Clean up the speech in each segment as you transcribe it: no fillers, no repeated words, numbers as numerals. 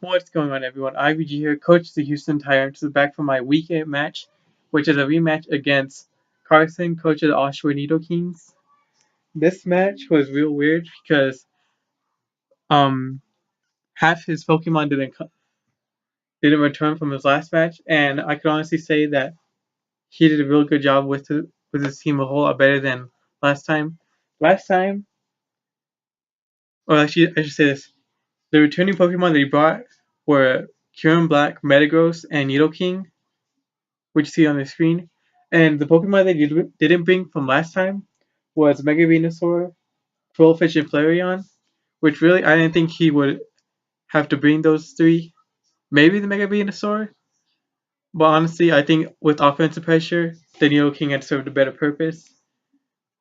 What's going on, everyone? IVG here, coach of the Houston Tyrants, is back for my Week 8 match, which is a rematch against Carson, coach of the Oshawa Nidokings. This match was real weird because um half his Pokemon didn't return from his last match, and I could honestly say that he did a real good job with his team a whole lot better than last time. Last time, or actually, I should say this: the returning Pokemon that he brought were Kyurem Black, Metagross, and Nidoking, which you see on the screen. And the Pokemon that you didn't bring from last time was Mega Venusaur, Trollfish, and Flareon, which really I didn't think he would have to bring those three. Maybe the Mega Venusaur, but honestly, I think with offensive pressure, the Nidoking had served a better purpose.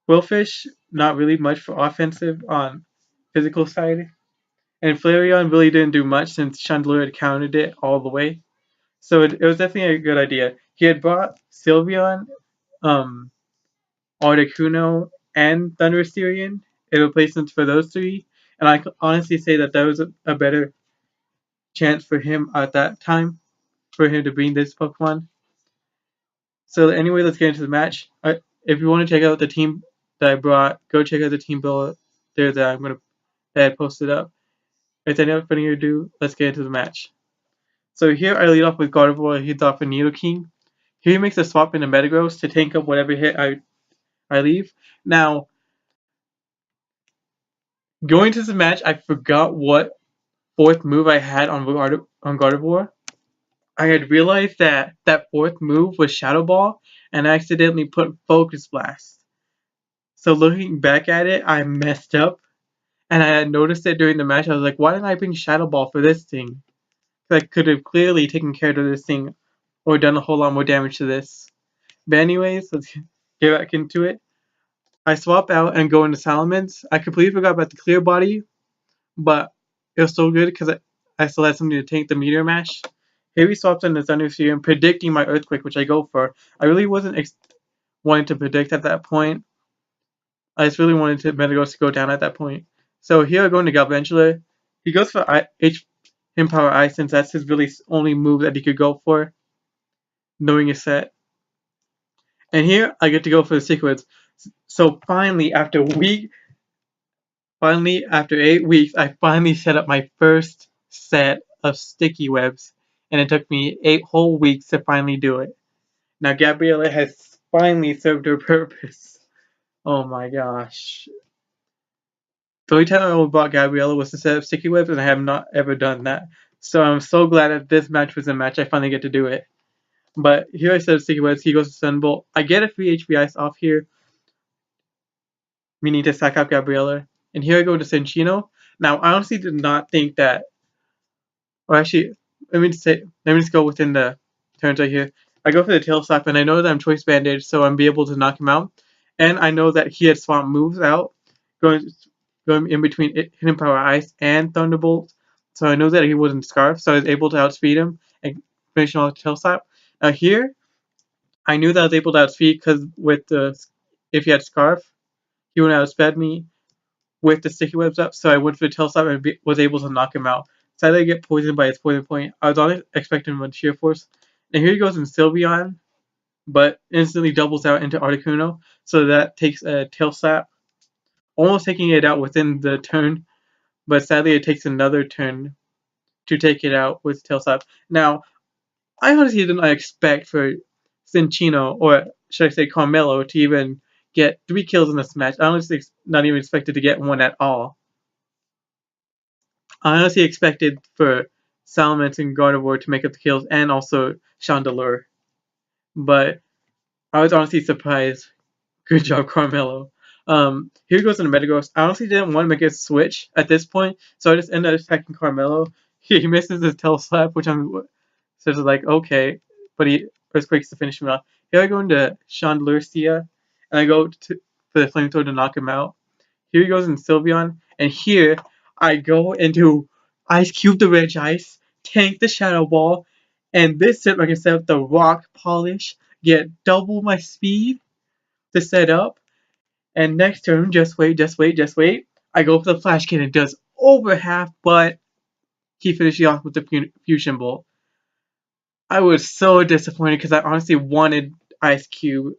Quillfish, not really much for offensive on physical side. And Flareon really didn't do much since Chandelure had countered it all the way. So it was definitely a good idea. He had brought Sylveon, um, Articuno, and Thundersterian in replacement for those three. And I could honestly say that that was a better chance for him at that time for him to bring this Pokemon. So anyway, let's get into the match. If you want to check out the team that I brought, go check out the team below there that I posted up. Without any further ado, let's get into the match. So here I lead off with Gardevoir, he's off a Nidoking. Here he makes a swap into Metagross to tank up whatever hit I leave. Now, going to the match, I forgot what fourth move I had on Gardevoir. I had realized that that fourth move was Shadow Ball, and I accidentally put Focus Blast. So looking back at it, I messed up, and I had noticed it during the match. I was like, why didn't I bring Shadow Ball for this thing? I could have clearly taken care of this thing, or done a whole lot more damage to this. But anyways, let's get back into it. I swap out and go into Salamence. I completely forgot about the Clear Body, but it was still good because I still had something to tank the Meteor Mash. Here he swaps into Thunder Sphere and predicting my Earthquake, which I go for. I really wasn't wanting to predict at that point. I just really wanted to Metagross to go down at that point. So here I go into Galvantula. He goes for Power Ice since that's his really only move that he could go for, knowing his set. And here I get to go for the Secrets. So finally, after 8 weeks, I finally set up my first set of sticky webs, and it took me 8 whole weeks to finally do it. Now Gabriella has finally served her purpose. Oh my gosh. The only time I ever bought Gabriella was to set up sticky webs, and I have not ever done that. So I'm so glad that this match was a match I finally get to do it. But here I set up sticky webs, he goes to Sunbolt. I get a free HP Ice off here, meaning to sack up Gabriella. And here I go to Cinccino. Now I honestly did not think that, or actually, let me just go within the turns right here. I go for the tail slap, and I know that I'm choice bandage, so I'm be able to knock him out. And I know that he had swap moves out, going in between Hidden Power Ice and Thunderbolt. So I know that he wasn't Scarf, so I was able to outspeed him and finish him off with tail slap. Now here, I knew that I was able to outspeed because if he had Scarf, he would have outsped me with the sticky webs up, so I went for the tail slap and was able to knock him out. Sadly, I get poisoned by his poison point. I was only expecting him to sheer force. And here he goes in Sylveon, but instantly doubles out into Articuno, so that takes a tail slap, almost taking it out within the turn, but sadly it takes another turn to take it out with tail slap. Now, I honestly did not expect for Cinccino, or should I say Carmelo, to even get 3 kills in this match. I honestly not even expected to get one at all. I honestly expected for Salamence and Gardevoir to make up the kills, and also Chandelure. But I was honestly surprised. Good job, Carmelo. Here goes into Metagross. I honestly didn't want to make a switch at this point, so I just ended up attacking Carmelo. He misses his tail slap, which I'm sort of like, okay, but he Earthquakes to finish him off. Here I go into Chandelure, and I go for the Flamethrower to knock him out. Here he goes in Sylveon, and here I go into Ice Cube the Reg Ice, tank the Shadow Ball, and this time I can set up the Rock Polish, get double my speed to set up, and next turn, just wait, I go for the Flash Cannon, does over half, but he finished off with the Fusion Bolt. I was so disappointed because I honestly wanted Ice Cube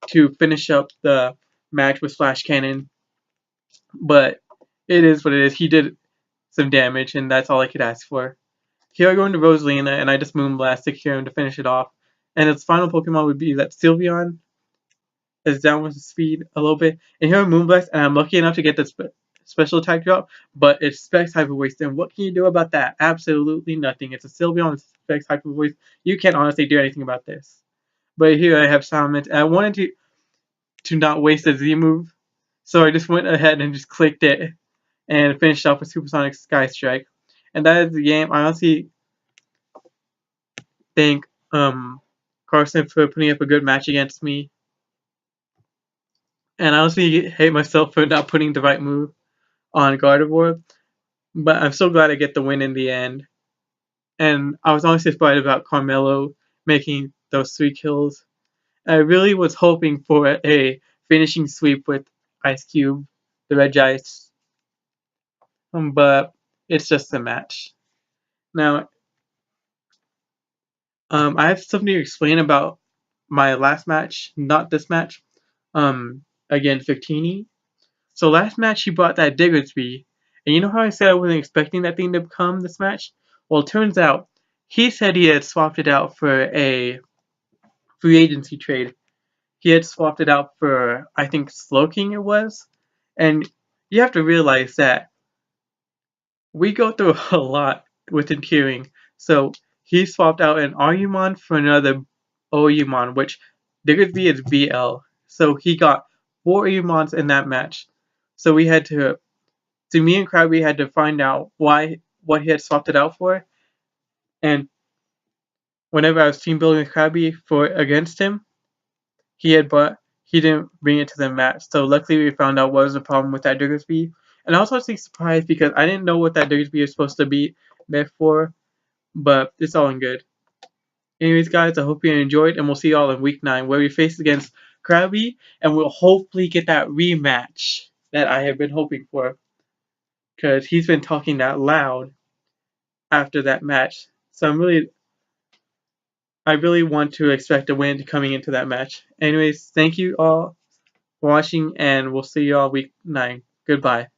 to finish up the match with Flash Cannon, but it is what it is. He did some damage, and that's all I could ask for. Here I go into Rosalina, and I just Moonblast to cure him to finish it off. And its final Pokemon would be that Sylveon is down with the speed a little bit. And here I Moonblast, and I'm lucky enough to get the special attack drop, but it's Specs Hyper Voice. And what can you do about that? Absolutely nothing. It's a Sylveon with Specs Hyper Voice. You can't honestly do anything about this. But here I have Salamence, and I wanted to not waste a Z move, so I just went ahead and just clicked it and finished off with Supersonic Sky Strike. And that is the game. I honestly thank Carson for putting up a good match against me. And I honestly hate myself for not putting the right move on Gardevoir. But I'm so glad I get the win in the end. And I was honestly surprised about Carmelo making those 3 kills. I really was hoping for a finishing sweep with Ice Cube, the Regice. But it's just a match. Now, I have something to explain about my last match, not this match, against Victini. So last match he brought that Diggersby, and you know how I said I wasn't expecting that thing to come this match? Well, it turns out he said he had swapped it out for a free agency trade. He had swapped it out for, I think, Slowking it was. And you have to realize that we go through a lot with tiering. So he swapped out an Agumon for another Oumon, which Diggersby is BL. So he got 4 Agumons in that match. So we had to me and Krabby had to find out what he had swapped it out for. And whenever I was team building with Krabby for against him, he didn't bring it to the match. So luckily we found out what was the problem with that Diggersby. And I was also surprised because I didn't know what that Diggersby was supposed to be there for, but it's all in good. Anyways, guys, I hope you enjoyed, and we'll see y'all in week 9 where we face against Krabby, and we'll hopefully get that rematch that I have been hoping for, because he's been talking that loud after that match. So I really want to expect a win coming into that match. Anyways, thank you all for watching, and we'll see you all week 9. Goodbye.